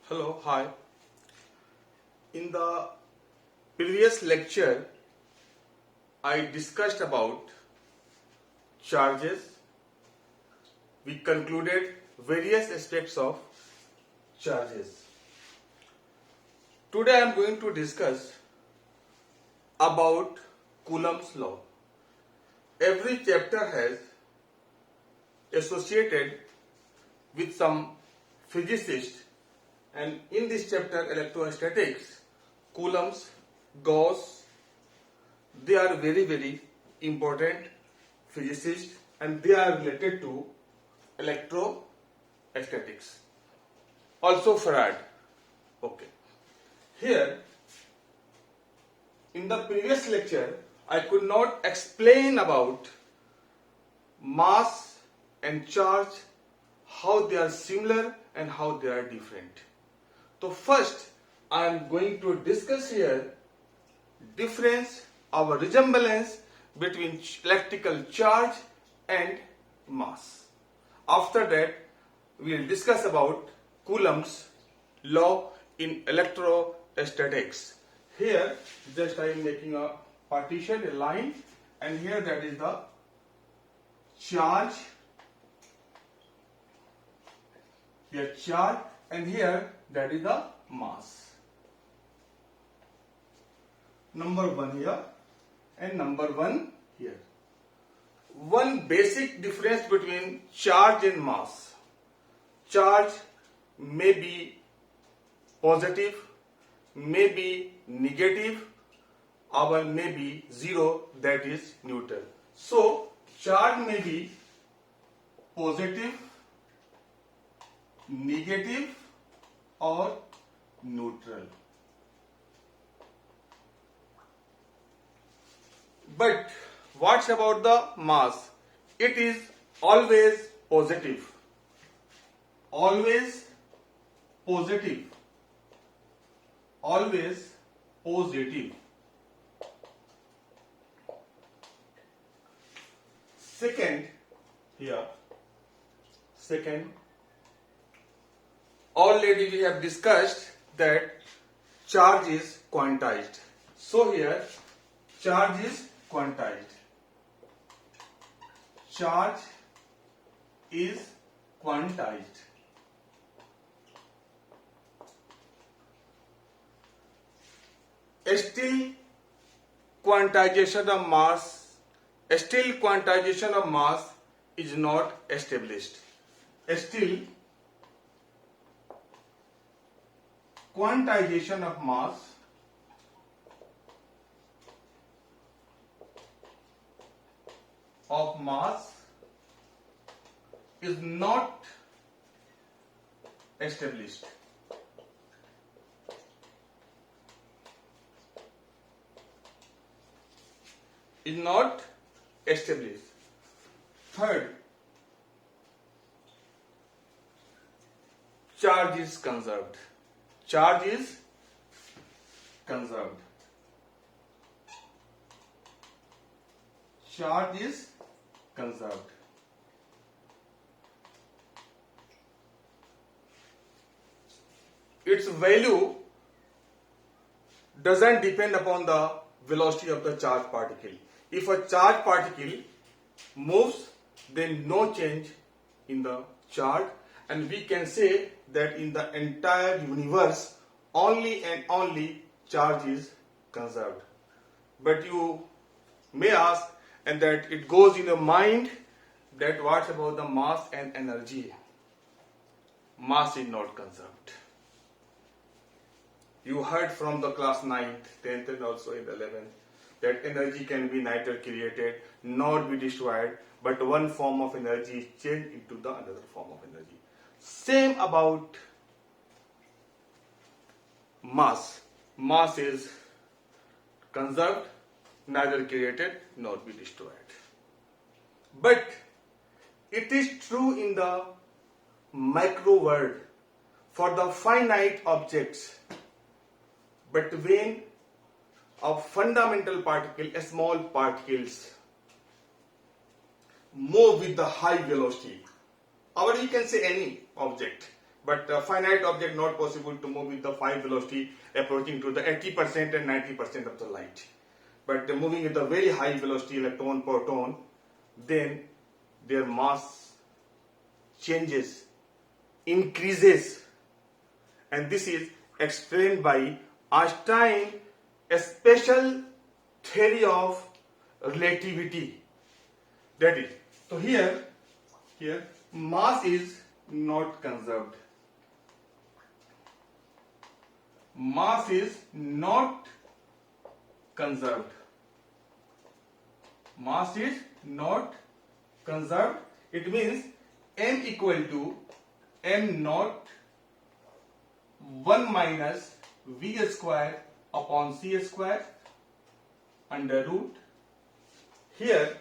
Hello, hi. In the previous lecture, I discussed about charges. We concluded various aspects of charges. Today I am going to discuss about Coulomb's law. Every chapter has associated with some physicist, and in this chapter electrostatics, Coulomb's, Gauss, they are very important physicists and they are related to electrostatics. Also Farad. Okay. Here in the previous lecture I could not explain about mass and charge, how they are similar and how they are different. So first I am going to discuss here difference or resemblance between electrical charge and mass. After that we will discuss about Coulomb's law in electrostatics. Here just I am making a partition, a line, and here that is the charge, here charge, and here that is the mass. Number 1 here and number 1 here. One basic difference between charge and mass. Charge may be positive, may be negative, or may be zero, that is neutral. So charge may be positive, negative, or neutral. But what's about the mass? It is always positive. Always positive. Always positive. Second, already we have discussed that charge is quantized. So here charge is quantized. Charge is quantized. Still quantization of mass is not established. Still quantization of mass is not established. Is not established. Third, charge is conserved. Charge is conserved. Charge is conserved. Its value doesn't depend upon the velocity of the charged particle. If a charged particle moves, then no change in the charge, and we can say that in the entire universe only and only charge is conserved. But you may ask, and that it goes in your mind, that what about the mass and energy? Mass is not conserved. You heard from the class 9th, 10th and also in the 11th that energy can be neither created nor be destroyed, but one form of energy is changed into the another form of energy. Same about mass. Mass is conserved, neither created nor be destroyed. But it is true in the micro world for the finite objects. But when a fundamental particle, small particles, move with the high velocity, or you can say any object, but finite object not possible to move with the 5 velocity approaching to the 80% and 90% of the light. But moving with the very high velocity, electron, proton, then their mass changes, increases, and this is explained by Einstein's special theory of relativity. That is, so here mass is not conserved. Mass is not conserved. Mass is not conserved. It means m equal to m naught 1 minus v square upon c square under root. Here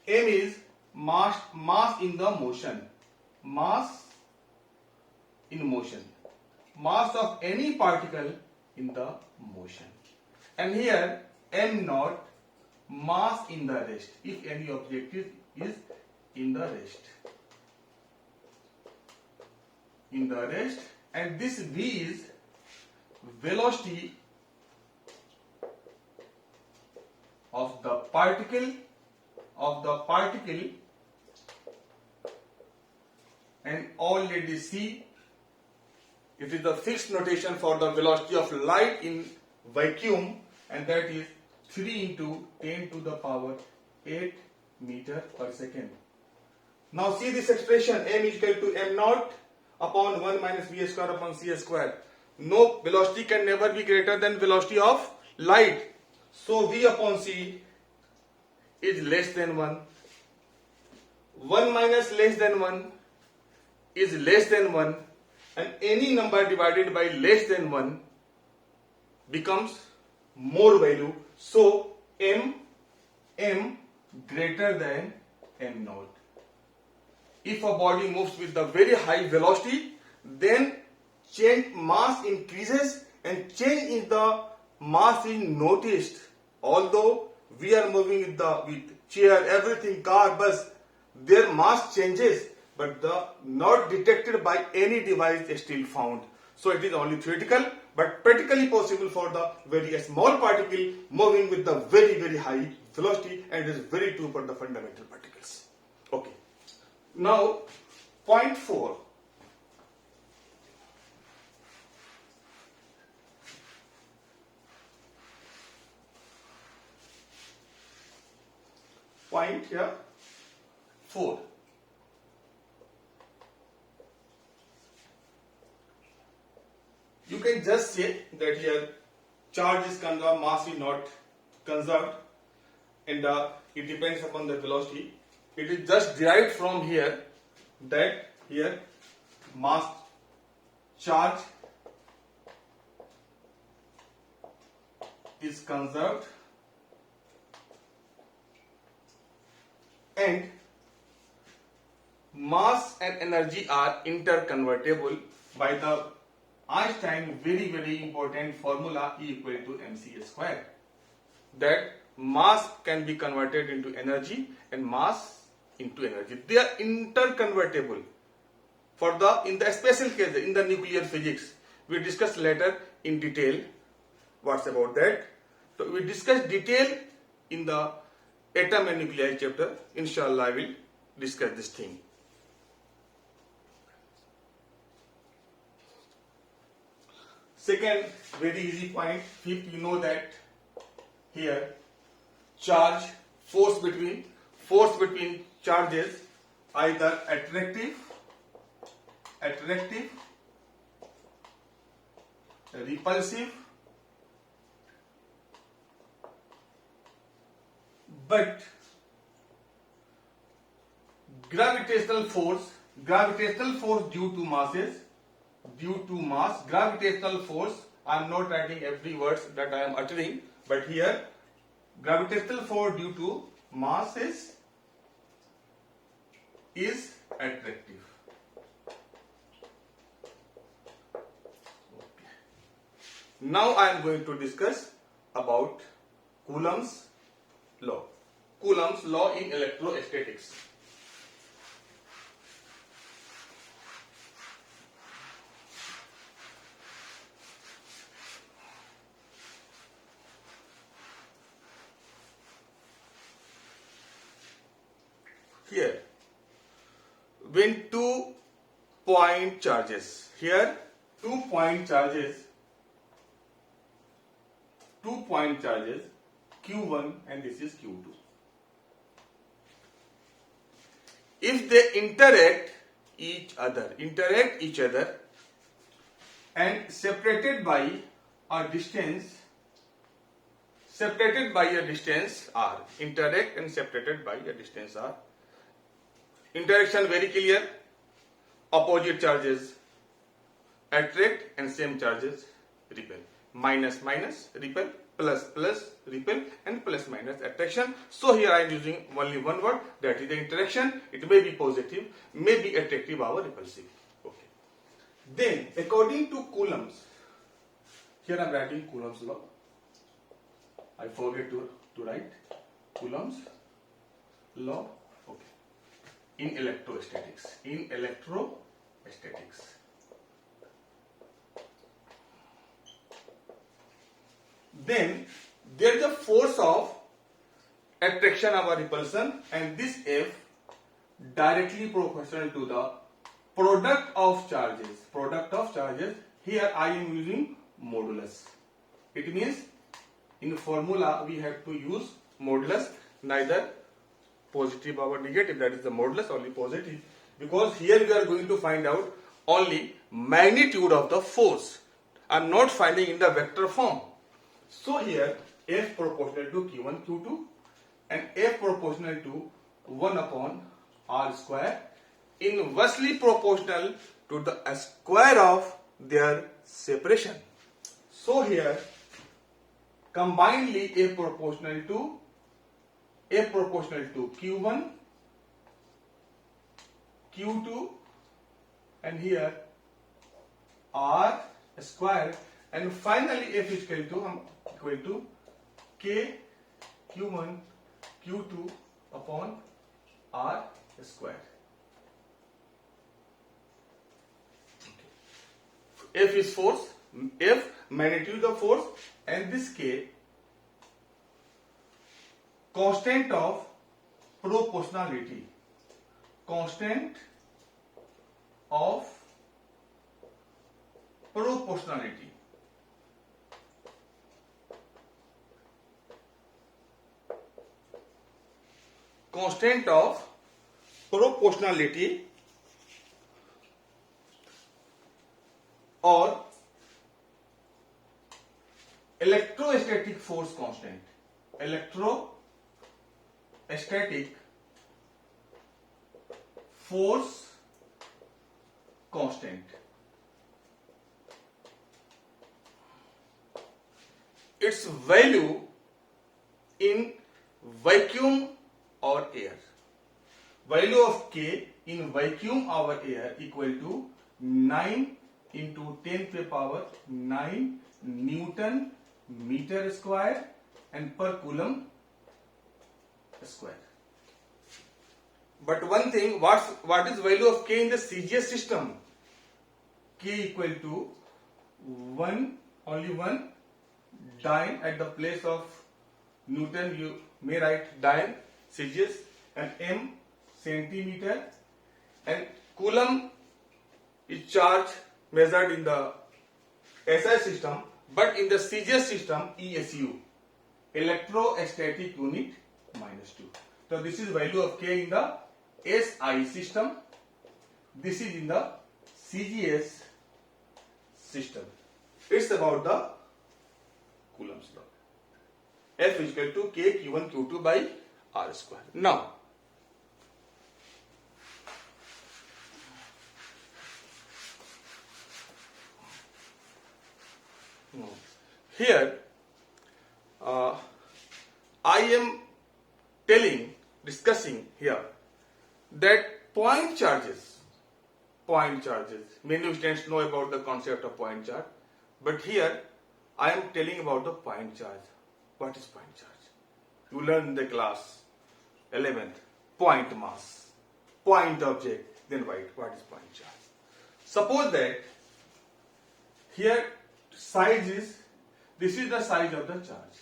m is mass in the motion. Mass in motion. Mass of any particle in the motion. And here m naught mass in the rest, if any object is in the rest. In the rest, and this v is velocity of the particle and already see it is the fixed notation for the velocity of light in vacuum, and that is 3 into 10 to the power 8 meter per second. Now see this expression, m is equal to m naught upon 1 minus v square upon c square. No, velocity can never be greater than velocity of light. So v upon c is less than 1. 1 minus less than 1 is less than 1, and any number divided by less than 1 becomes more value. So m greater than m naught. If a body moves with the very high velocity, then mass increases and change in the mass is noticed. Although we are moving with chair, everything, car, bus, their mass changes, but the not detected by any device is still found. So it is only theoretical, but practically possible for the very small particle moving with the very, very high velocity, and it is very true for the fundamental particles. Okay. Now, point 4. Point here 4. You can just say that here charge is conserved, mass is not conserved, and it depends upon the velocity. It is just derived from here that here mass charge is conserved and mass and energy are interconvertible by the Einstein very, very important formula E equal to mc square. That mass can be converted into energy and mass into energy. They are interconvertible. In the special case, in the nuclear physics, we discuss later in detail what's about that. So we discuss detail in the atom and nuclei chapter. Inshallah, I will discuss this thing. Second, very easy point. Fifth, you know that here charge, force between charges, either attractive, repulsive, but gravitational force due to mass, gravitational force, I am not writing every word that I am uttering, but here gravitational force due to mass is attractive. Okay. Now I am going to discuss about Coulomb's law. Coulomb's law in electrostatics. here when 2-point charges, here 2-point charges, Q1 and this is Q2. If they interact each other and separated by a distance r, interact and separated by a distance r. Interaction very clear. Opposite charges attract and same charges repel. Minus minus repel, plus plus repel, and plus minus attraction. So here I am using only one word, that is the interaction. It may be positive, may be attractive or repulsive. Okay. Then according to Coulomb's, here I am writing Coulomb's law. I forget to write Coulomb's law. Okay. In electrostatics. Then there is a force of attraction or repulsion, and this F directly proportional to the product of charges. Here I am using modulus. It means in formula we have to use modulus, neither positive or negative, that is the modulus, only positive, because here we are going to find out only magnitude of the force. I am not finding in the vector form. So here F proportional to Q1, Q2 and F proportional to 1 upon R square, inversely proportional to the square of their separation. So here combinedly F proportional to Q1, Q2 and here R square, and finally F is equal to K Q1 Q2 upon R square. F is force, F magnitude of force, and this K constant of proportionality. Constant of proportionality. Constant of proportionality or electrostatic force constant. Electrostatic force constant. Its value in vacuum or air. Value of K in vacuum or air equal to 9 into 10 to the power 9 Newton meter square and per coulomb square. But one thing, what is value of K in the CGS system? K equal to only one dyne at the place of Newton, you may write dyne CGS, and M centimeter, and coulomb is charge measured in the SI system, but in the CGS system ESU, electrostatic unit -2. So this is value of K in the SI system. This is in the CGS system. It's about the Coulomb's law. F is equal to K Q1 Q2 by R square. Now, here I am discussing here that point charges, many students know about the concept of point charge, but here I am telling about the point charge. What is point charge? You learn in the class 11th, point mass, point object, then write what is point charge. Suppose that here size is, this is the size of the charge,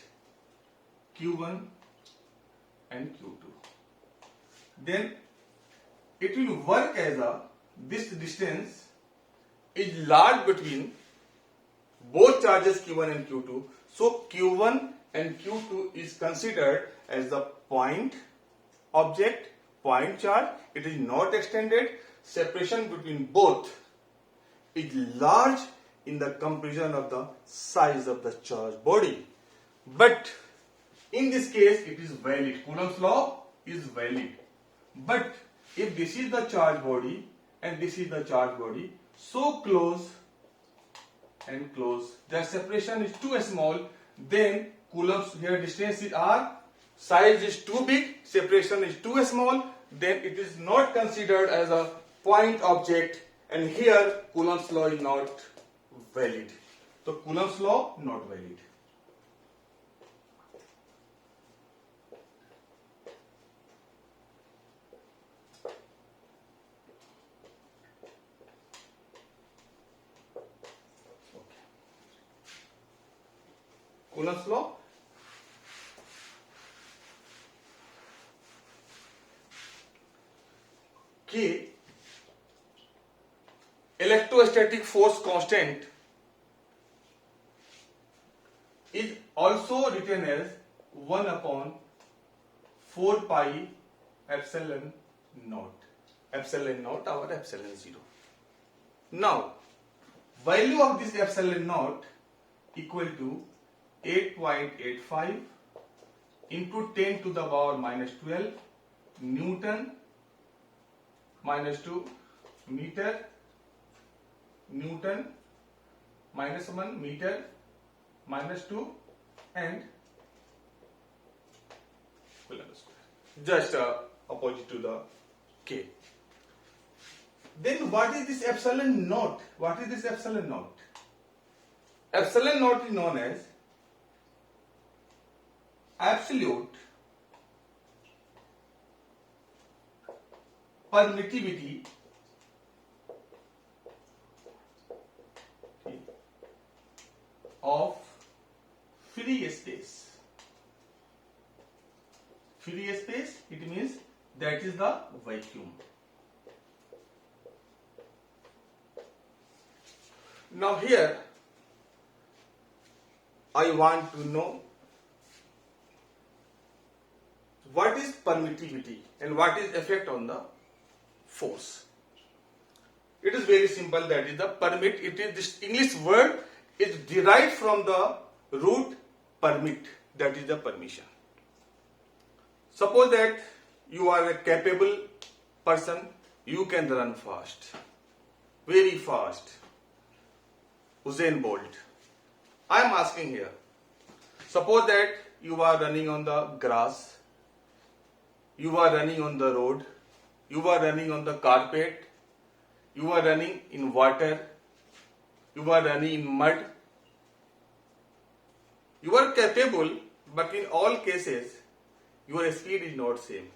Q1 and Q2. Then it will work as this distance is large between both charges Q1 and Q2. So Q1 and Q2 is considered as the point object, point charge. It is not extended. Separation between both is large in the comparison of the size of the charge body. But in this case, it is valid. Coulomb's law is valid. But if this is the charge body and this is the charge body, so close and close, the separation is too small, then Coulomb's here distance is r, size is too big, separation is too small, then it is not considered as a point object, and here Coulomb's law is not valid. So Coulomb's law not valid. Coulomb's law. K, electrostatic force constant, is also written as 1 upon 4 pi epsilon naught. Epsilon naught or epsilon 0. Now, value of this epsilon naught equal to 8.85 into 10 to the power minus 12 Newton minus 2 meter, Newton minus 1 meter minus 2 and Coulomb square. Just opposite to the K. Then what is this epsilon naught? What is this epsilon naught? Epsilon naught is known as absolute permittivity of free space. Free space, it means that is the vacuum. Now here I want to know what is permittivity and what is effect on the force. It is very simple, that is the permit. It is this English word is derived from the root permit, that is the permission. Suppose that you are a capable person, you can run fast, very fast, Usain Bolt. I am asking here, suppose that you are running on the grass, you are running on the road, you are running on the carpet, you are running in water, you are running in mud. You are capable, but in all cases, your speed is not same.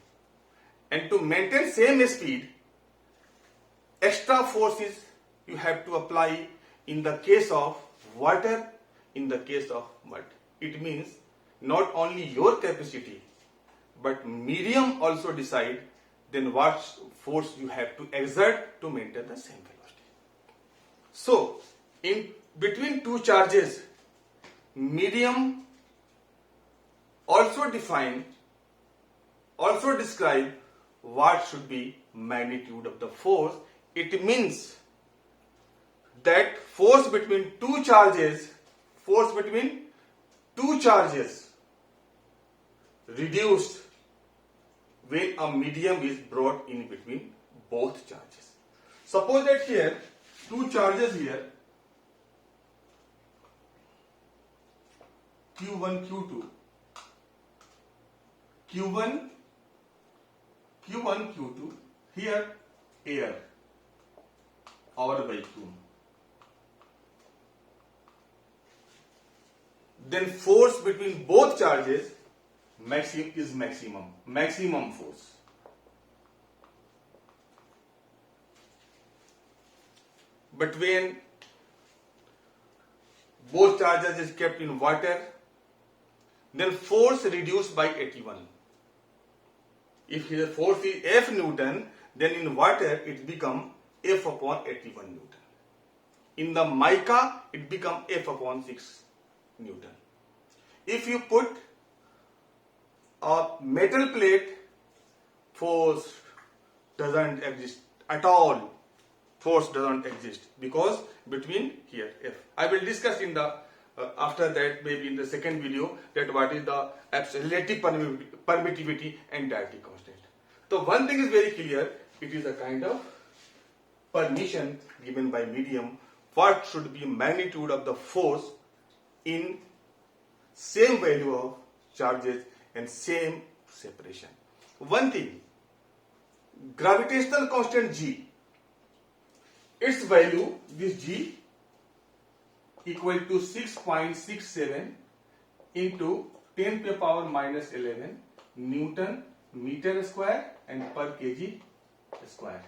And to maintain same speed, extra forces you have to apply in the case of water, in the case of mud. It means not only your capacity, but medium also decide then what force you have to exert to maintain the same velocity. So, in between two charges, medium also describe what should be magnitude of the force. It means that force between two charges reduced when a medium is brought in between both charges. Suppose that here two charges here, Q1, Q2, Q1, Q2, here air, our vacuum. Then force between both charges is maximum force. But when both charges is kept in water, then force reduced by 81. If the force is F Newton, then in water it become F upon 81 Newton. In the mica it become F upon 6 Newton. If you put a metal plate, force doesn't exist at all. Force doesn't exist because between here F. I will discuss in the after that, maybe in the second video, that what is the relative permittivity and dielectric constant. So one thing is very clear, it is a kind of permission given by medium what should be magnitude of the force in same value of charges and same separation. One thing, gravitational constant G, its value, this G equal to 6.67 into 10 to the power minus 11 Newton meter square and per kg square.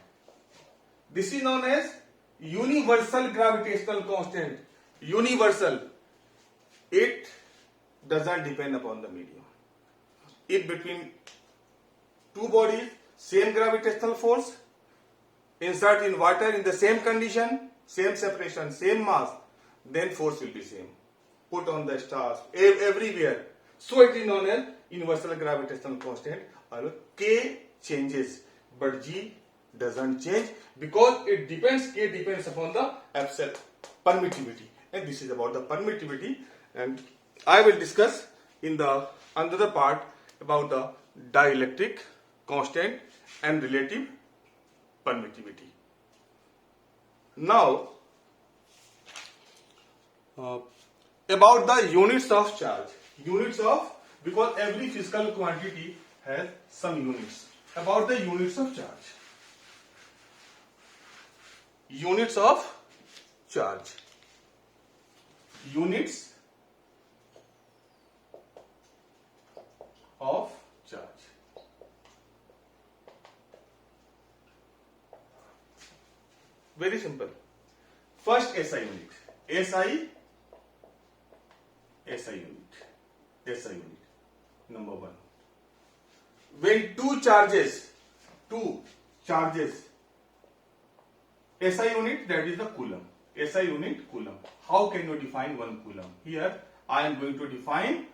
This is known as universal gravitational constant. Universal. It doesn't depend upon the medium. If between two bodies, same gravitational force, insert in water in the same condition, same separation, same mass, then force will be same. Put on the stars everywhere. So it is known as universal gravitational constant. K changes, but G doesn't change because it depends. K depends upon the absolute permittivity, and this is about the permittivity. And I will discuss in the another part about the dielectric constant and relative permittivity. Now, about the units of charge. Units of, because every physical quantity has some units. About the units of charge. Units of charge. Units of charge. Very simple. First SI unit. SI unit. Number one. When two charges, SI unit, that is the coulomb. SI unit, coulomb. How can you define 1 coulomb? Here I am going to define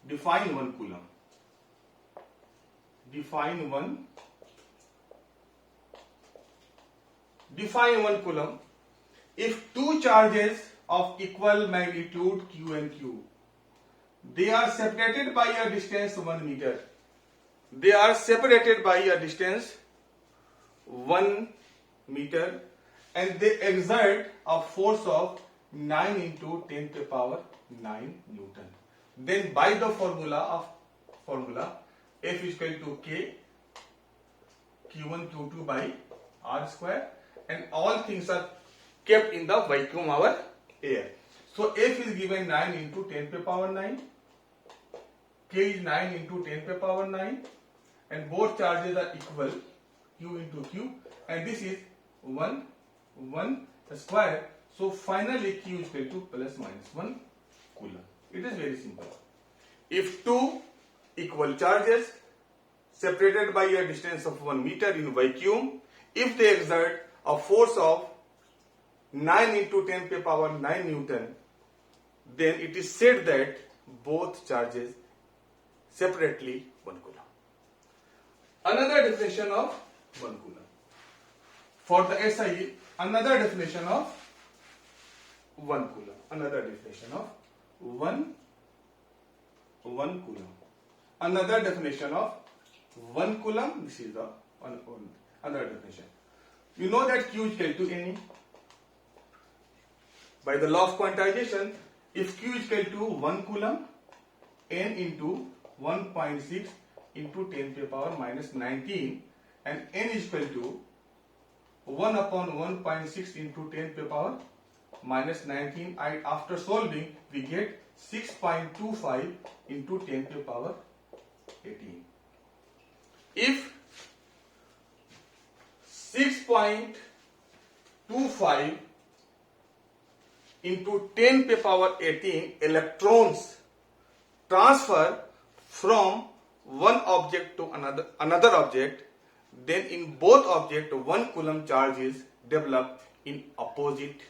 1 coulomb. Define 1 coulomb. If two charges of equal magnitude Q and Q, they are separated by a distance 1 meter. They are separated by a distance 1 meter and they exert a force of 9 into 10 to the power 9 Newton. Then by the formula F is equal to K Q1 Q2 by R square, and all things are kept in the vacuum our air. So F is given 9 into 10 to the power 9, K is 9 into 10 to the power 9, and both charges are equal, Q into Q, and this is 1 square. So finally Q is equal to plus minus 1 coulomb. It is very simple. If two equal charges separated by a distance of 1 meter in vacuum, if they exert a force of 9 into 10 to the power 9 Newton, then it is said that both charges separately 1 coulomb. Another definition of 1 coulomb. For the SI, another definition of 1 coulomb. Another definition of 1 coulomb. Another definition of 1 coulomb. This is the another definition. You know that Q is equal to NE. By the law of quantization, if Q is equal to 1 coulomb, N into 1.6 into 10 to the power minus 19, and N is equal to 1 upon 1.6 into 10 to the power minus 19. After solving, we get 6.25 into 10 to the power 18. If 6.25 into 10 to the power 18 electrons transfer from one object to another object, then in both objects 1 coulomb charge is developed in opposite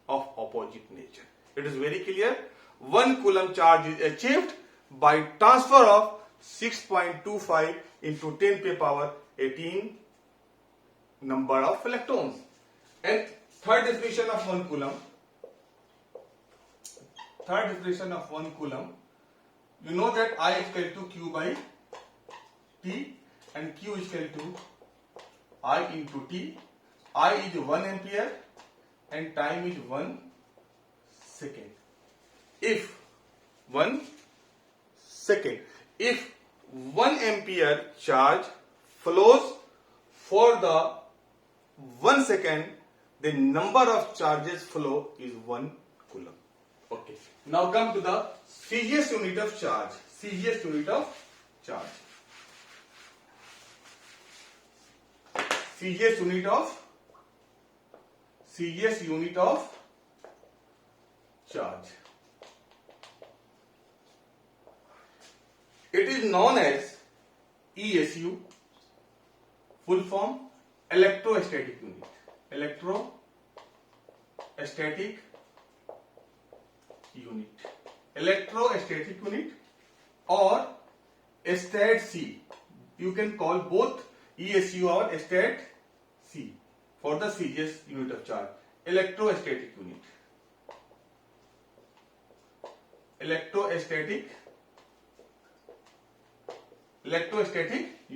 nature. It is very clear. 1 coulomb charge is achieved by transfer of 6.25 into 10 to the power 18 number of electrons. And third definition of 1 coulomb. You know that I is equal to Q by T and Q is equal to I into T. I is 1 ampere and time is 1 second. If 1 ampere charge flows for the 1 second, the number of charges flow is 1 coulomb. Okay. Now come to the CGS unit of charge. CGS unit of charge. CGS unit of charge. It is known as ESU, full form electrostatic unit. Electrostatic unit or stat C. You can call both ESU or stat C for the CGS unit of charge. Electrostatic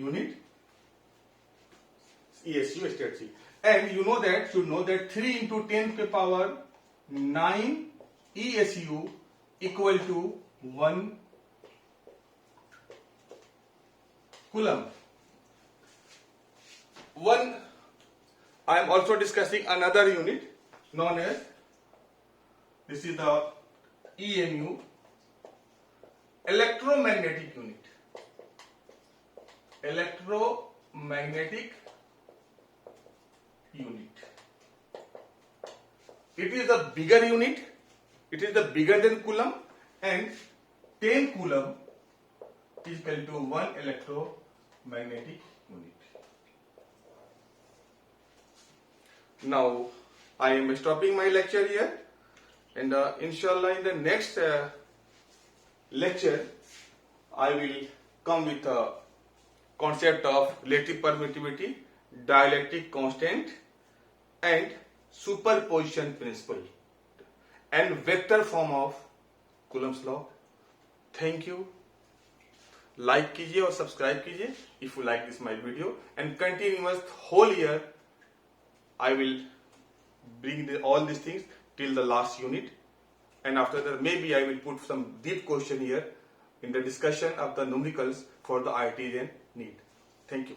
unit ESU stat C. And you should know that 3 into 10 to the power 9 ESU equal to 1 coulomb. I am also discussing another unit known as, this is the EMU, electromagnetic unit. It is a bigger unit. It is the bigger than coulomb, and 10 coulomb is equal to 1 electromagnetic unit. Now I am stopping my lecture here, and inshallah in the next lecture I will come with a concept of relative permittivity, dielectric constant, and superposition principle, and vector form of Coulomb's law. Thank you. Like कीजिए और subscribe कीजिए if you like this my video, and continuous whole year I will bring all these things till the last unit, and after that maybe I will put some deep question here in the discussion of the numericals for the IIT and NEET. Thank you.